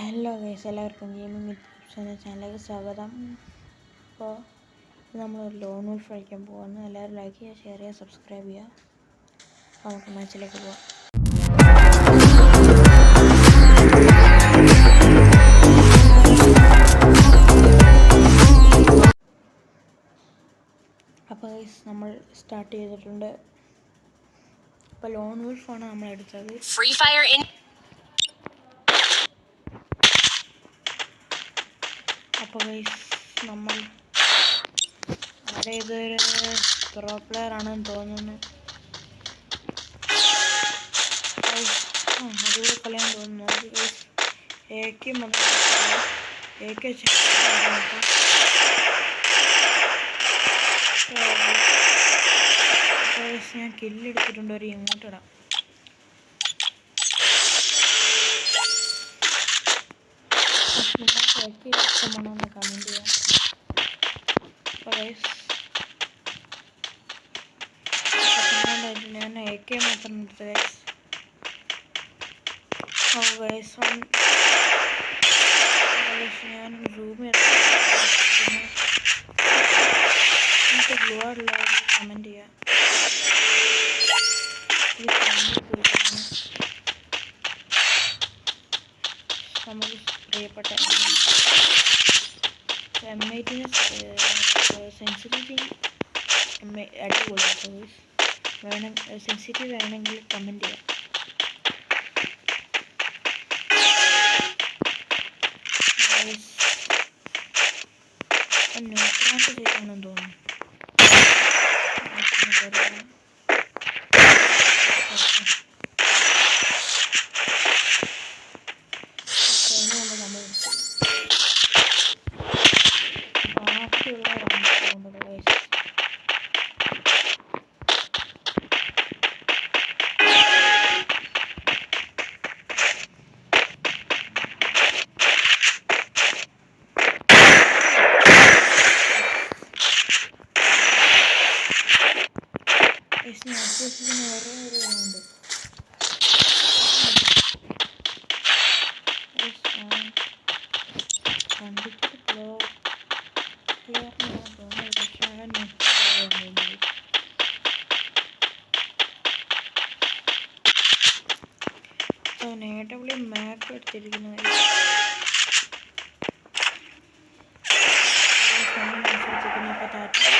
Hello guys, എല്ലാവർക്കും gaming with എന്ന ചാനലിലേക്ക് സ്വാഗതം. അപ്പോൾ നമ്മൾ ലോൺ വോൾഫ് കളിക്കാൻ പോകുന്നു. എല്ലാവരും ലൈക്ക് ചെയ്യുക, ഷെയർ ചെയ്യുക, സബ്സ്ക്രൈബ് ചെയ്യുക. നമുക്ക് മാച്ചിലേക്ക് പോകാം. അപ്പോൾ ഗൈസ് നമ്മൾ സ്റ്റാർട്ട് ചെയ്തിട്ടുണ്ട്. അപ്പോൾ ലോൺ വോൾഫാണ് നമ്മൾ എടുത്തത്. ഫ്രീ ഫയർ അപ്പോൾ ഗൈസ് നമ്മൾ ഇതൊരു പ്രോ പ്ലെയർ ആണെന്ന് തോന്നുന്നു. അതുകൂടെ കളിയാൻ തോന്നുന്നു. ഞാൻ കില്ലെടുത്തിട്ടുണ്ട്. ഒരു ഇങ്ങോട്ടിടാം. നിങ്ങൾക്ക് ഇഷ്ടമാണോന്ന് കമൻറ്റ് ചെയ്യാം. ഞാൻ AK മാത്രം എടുത്ത് ഞാൻ സൂം എനിക്ക് ബ്ലൂ ആയിട്ടുള്ള കമൻറ്റ് ചെയ്യാം. നമുക്ക് പ്രിയപ്പെട്ട M8-ന് സെൻസിറ്റിവിറ്റി അടിപൊളിയാട്ടോ. സെൻസിറ്റീവ് വേണമെങ്കിൽ കമൻറ്റ് ചെയ്യാം. നോക്കാണ്ട് ചെയ്യണമെന്ന് തോന്നുന്നു. നേട്ടവിളി മാപ്പ് എടുത്തിരിക്കുന്നത് ഇപ്പോൾ